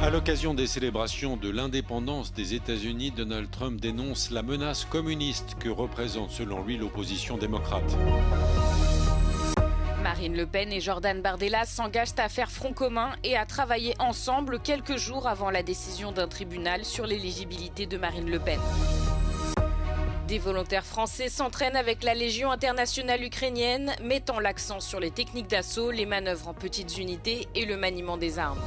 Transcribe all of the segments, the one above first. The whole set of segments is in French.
À l'occasion des célébrations de l'indépendance des États-Unis, Donald Trump dénonce la menace communiste que représente selon lui l'opposition démocrate. Marine Le Pen et Jordan Bardella s'engagent à faire front commun et à travailler ensemble quelques jours avant la décision d'un tribunal sur l'éligibilité de Marine Le Pen. Des volontaires français s'entraînent avec la Légion internationale ukrainienne, mettant l'accent sur les techniques d'assaut, les manœuvres en petites unités et le maniement des armes.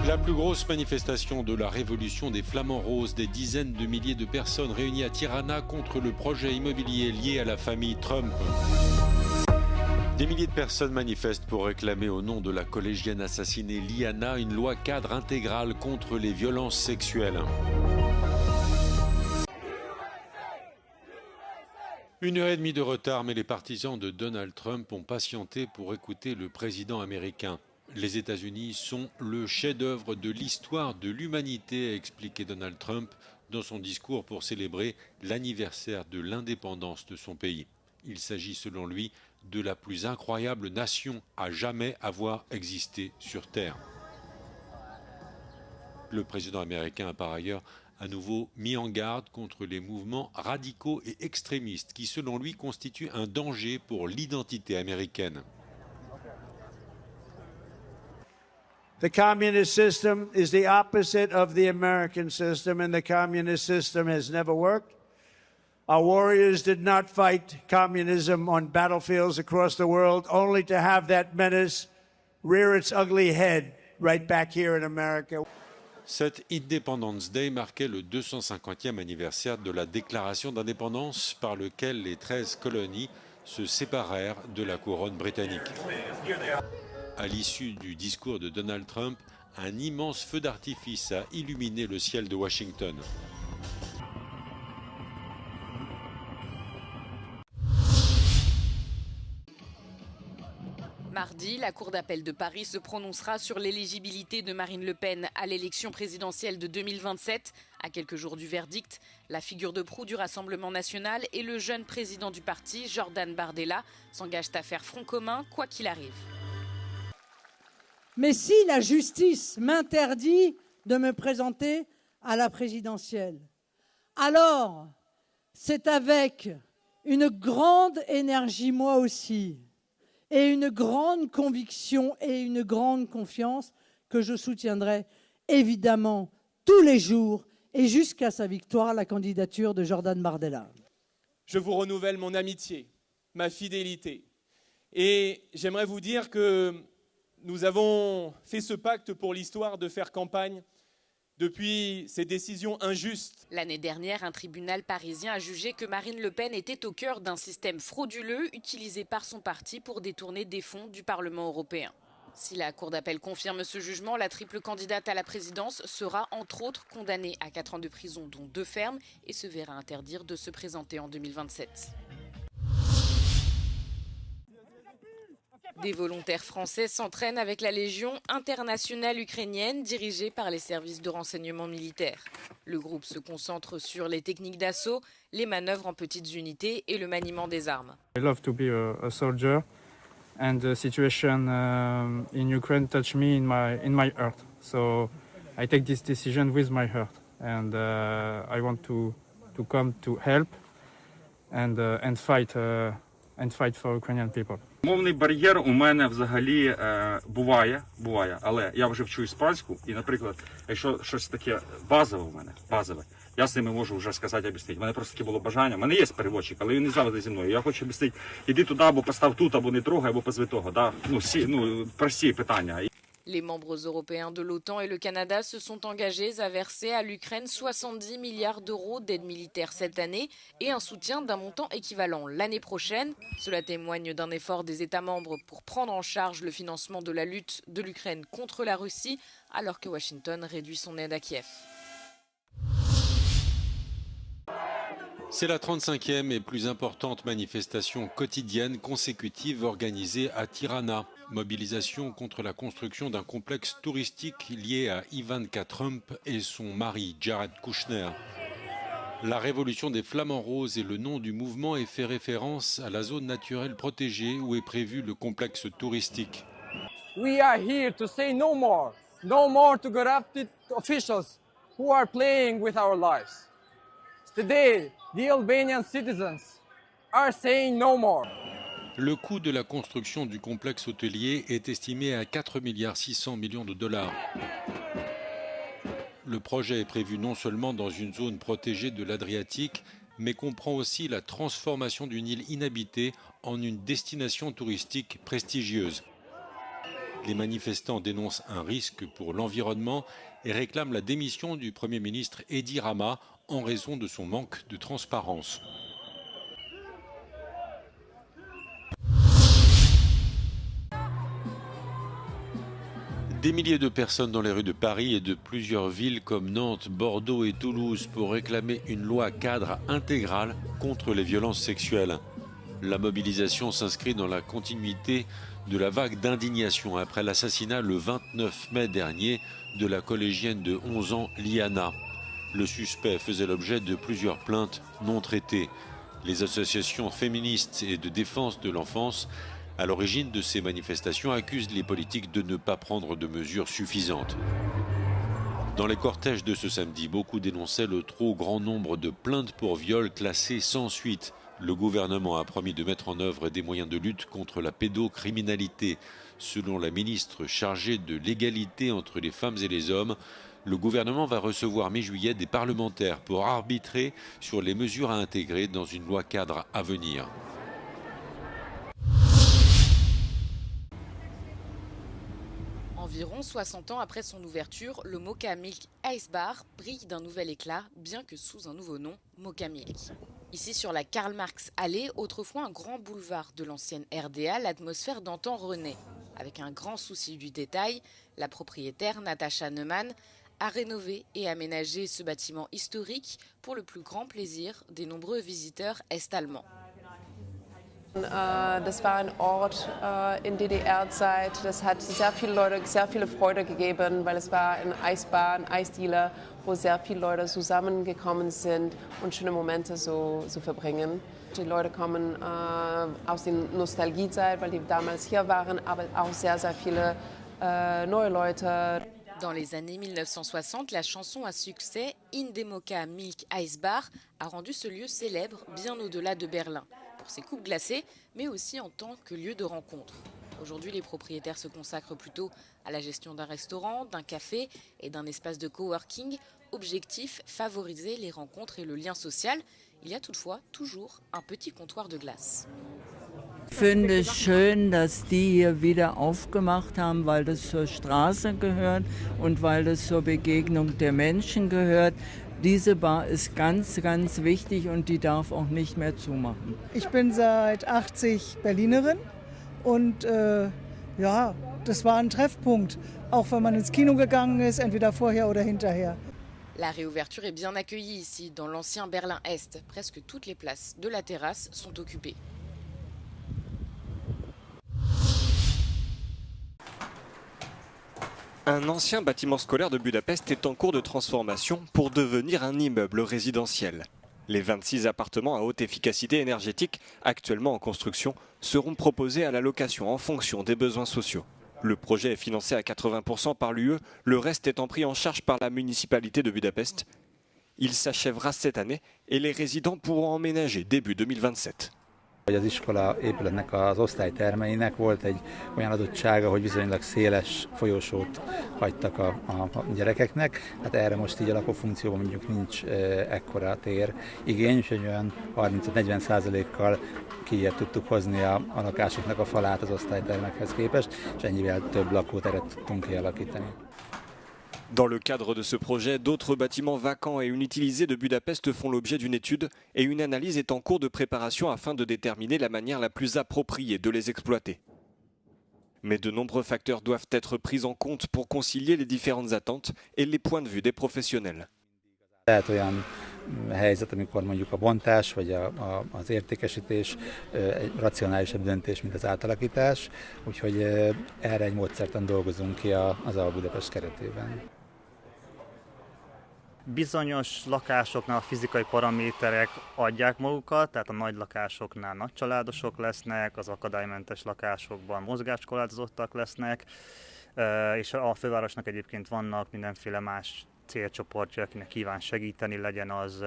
La plus grosse manifestation de la révolution des Flamants Roses, des dizaines de milliers de personnes réunies à Tirana contre le projet immobilier lié à la famille Trump. Des milliers de personnes manifestent pour réclamer au nom de la collégienne assassinée Liana une loi cadre intégrale contre les violences sexuelles. Une heure et demie de retard, mais les partisans de Donald Trump ont patienté pour écouter le président américain. Les États-Unis sont le chef-d'œuvre de l'histoire de l'humanité, a expliqué Donald Trump dans son discours pour célébrer l'anniversaire de l'indépendance de son pays. Il s'agit selon lui de la plus incroyable nation à jamais avoir existé sur Terre. Le président américain a par ailleurs à nouveau mis en garde contre les mouvements radicaux et extrémistes qui, selon lui, constituent un danger pour l'identité américaine. The communist system is the opposite of the American system, and the communist system has never worked. Our warriors did not fight communism on battlefields across the world, only to have that menace rear its ugly head right back here in America. Cet Independence Day marquait le 250e anniversaire de la déclaration d'indépendance par lequel les 13 colonies se séparèrent de la couronne britannique. À l'issue du discours de Donald Trump, un immense feu d'artifice a illuminé le ciel de Washington. Mardi, la Cour d'appel de Paris se prononcera sur l'éligibilité de Marine Le Pen à l'élection présidentielle de 2027. À quelques jours du verdict, la figure de proue du Rassemblement national et le jeune président du parti, Jordan Bardella, s'engagent à faire front commun, quoi qu'il arrive. Mais si la justice m'interdit de me présenter à la présidentielle, alors c'est avec une grande énergie, moi aussi, et une grande conviction et une grande confiance que je soutiendrai évidemment tous les jours et jusqu'à sa victoire la candidature de Jordan Bardella. Je vous renouvelle mon amitié, ma fidélité. Et j'aimerais vous dire que nous avons fait ce pacte pour l'histoire de faire campagne depuis ces décisions injustes. L'année dernière, un tribunal parisien a jugé que Marine Le Pen était au cœur d'un système frauduleux utilisé par son parti pour détourner des fonds du Parlement européen. Si la Cour d'appel confirme ce jugement, la triple candidate à la présidence sera entre autres condamnée à 4 ans de prison, dont 2 fermes, et se verra interdire de se présenter en 2027. Des volontaires français s'entraînent avec la Légion internationale ukrainienne dirigée par les services de renseignement militaire. Le groupe se concentre sur les techniques d'assaut, les manœuvres en petites unités et le maniement des armes. I love to be a soldier and the situation in Ukraine touched me in my heart. So I take this decision with my heart and I want to come to help and fight for Ukrainian people. Мовний бар'єр у мене взагалі буває, але я вже вчу іспанську, і, наприклад, якщо щось таке базове, я з ними можу вже сказати, об'яснити. У мене просто таке було бажання, у мене є переводчик, але він не завжди зі мною. Я хочу об'яснити, іди туди, або постав тут, або не трогай, або позви того. Да? Прості питання. Les membres européens de l'OTAN et le Canada se sont engagés à verser à l'Ukraine 70 milliards d'euros d'aide militaire cette année et un soutien d'un montant équivalent l'année prochaine. Cela témoigne d'un effort des États membres pour prendre en charge le financement de la lutte de l'Ukraine contre la Russie, alors que Washington réduit son aide à Kiev. C'est la 35e et plus importante manifestation quotidienne consécutive organisée à Tirana. Mobilisation contre la construction d'un complexe touristique lié à Ivanka Trump et son mari Jared Kushner. La révolution des Flamants Roses est le nom du mouvement et fait référence à la zone naturelle protégée où est prévu le complexe touristique. We are here to say no more no more to corrupted officials who are playing with our lives. Today, the Albanian citizens are saying no more. Le coût de la construction du complexe hôtelier est estimé à 4,6 milliards de dollars. Le projet est prévu non seulement dans une zone protégée de l'Adriatique, mais comprend aussi la transformation d'une île inhabitée en une destination touristique prestigieuse. Les manifestants dénoncent un risque pour l'environnement et réclament la démission du Premier ministre Edi Rama en raison de son manque de transparence. Des milliers de personnes dans les rues de Paris et de plusieurs villes comme Nantes, Bordeaux et Toulouse pour réclamer une loi cadre intégrale contre les violences sexuelles. La mobilisation s'inscrit dans la continuité de la vague d'indignation après l'assassinat le 29 mai dernier de la collégienne de 11 ans Liana. Le suspect faisait l'objet de plusieurs plaintes non traitées. Les associations féministes et de défense de l'enfance à l'origine de ces manifestations accusent les politiques de ne pas prendre de mesures suffisantes. Dans les cortèges de ce samedi, beaucoup dénonçaient le trop grand nombre de plaintes pour viol classées sans suite. Le gouvernement a promis de mettre en œuvre des moyens de lutte contre la pédocriminalité. Selon la ministre chargée de l'égalité entre les femmes et les hommes, le gouvernement va recevoir mi-juillet des parlementaires pour arbitrer sur les mesures à intégrer dans une loi cadre à venir. Environ 60 ans après son ouverture, le Mocha Milk Ice Bar brille d'un nouvel éclat, bien que sous un nouveau nom, Mocha Milk. Ici sur la Karl Marx Allée, autrefois un grand boulevard de l'ancienne RDA, l'atmosphère d'antan renaît. Avec un grand souci du détail, la propriétaire Natascha Neumann a rénové et aménagé ce bâtiment historique pour le plus grand plaisir des nombreux visiteurs est-allemands. Das war ein Ort in DDR-Zeit, das hat sehr viele Leute, sehr viele Freude gegeben, weil es war eine Eisbar, ein Eisdealer, wo sehr viele Leute zusammengekommen sind und schöne Momente so verbringen. Die Leute kommen aus der Nostalgiezeit, weil die damals hier waren, aber auch sehr, sehr viele neue Leute. Dans les années 1960, la chanson à succès In dem Mocha Milk Ice Bar a rendu ce lieu célèbre bien au-delà de Berlin, pour ses coupes glacées, mais aussi en tant que lieu de rencontre. Aujourd'hui, les propriétaires se consacrent plutôt à la gestion d'un restaurant, d'un café et d'un espace de coworking. Objectif, favoriser les rencontres et le lien social. Il y a toutefois toujours un petit comptoir de glace. Ich finde es schön, dass die hier wieder aufgemacht haben, weil das zur Straße gehört und weil das zur Begegnung der Menschen gehört. Diese Bar ist ganz, ganz wichtig und die darf auch nicht mehr zumachen. Ich bin seit 80 Berlinerin und ja, das war ein Treffpunkt, auch wenn man ins Kino gegangen ist, entweder vorher oder hinterher. La réouverture est bien accueillie ici, dans l'ancien Berlin-Est. Presque toutes les places de la terrasse sont occupées. Un ancien bâtiment scolaire de Budapest est en cours de transformation pour devenir un immeuble résidentiel. Les 26 appartements à haute efficacité énergétique, actuellement en construction, seront proposés à la location en fonction des besoins sociaux. Le projet est financé à 80% par l'UE, le reste étant pris en charge par la municipalité de Budapest. Il s'achèvera cette année et les résidents pourront emménager début 2027. Az iskola épületnek az osztálytermeinek volt egy olyan adottsága, hogy viszonylag széles folyosót hagytak a gyerekeknek. Hát erre most így a lakófunkcióban mondjuk nincs ekkora tér igény, úgyhogy olyan 30-40%-kal kijebb tudtuk hozni a lakásoknak a falát az osztálytermekhez képest, és ennyivel több lakóteret tudtunk kialakítani. Dans le cadre de ce projet, d'autres bâtiments vacants et inutilisés de Budapest font l'objet d'une étude et une analyse est en cours de préparation afin de déterminer la manière la plus appropriée de les exploiter. Mais de nombreux facteurs doivent être pris en compte pour concilier les différentes attentes et les points de vue des professionnels. Lehet olyan helyzet, amikor mondjuk a bontás vagy az értékesítés egy racionálisabb döntés, mint az átalakítás, úgyhogy erre egy módszertan dolgozunk ki az ALA Budapest keretében. Bizonyos lakásoknál a fizikai paraméterek adják magukat, tehát a nagy lakásoknál nagycsaládosok lesznek, az akadálymentes lakásokban mozgáskorlátozottak lesznek. És a fővárosnak egyébként vannak mindenféle más célcsoportja, akinek kíván segíteni, legyen az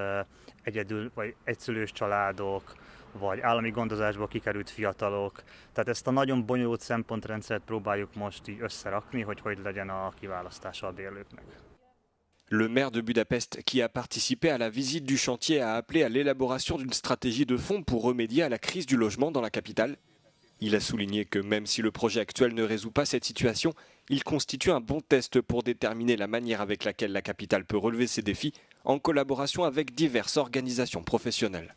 egyedül vagy egyszülős családok, vagy állami gondozásból kikerült fiatalok. Tehát ezt a nagyon bonyolult szempontrendszert próbáljuk most így összerakni, hogy legyen a kiválasztása a bérlőknek. Le maire de Budapest, qui a participé à la visite du chantier, a appelé à l'élaboration d'une stratégie de fond pour remédier à la crise du logement dans la capitale. Il a souligné que même si le projet actuel ne résout pas cette situation, il constitue un bon test pour déterminer la manière avec laquelle la capitale peut relever ces défis en collaboration avec diverses organisations professionnelles.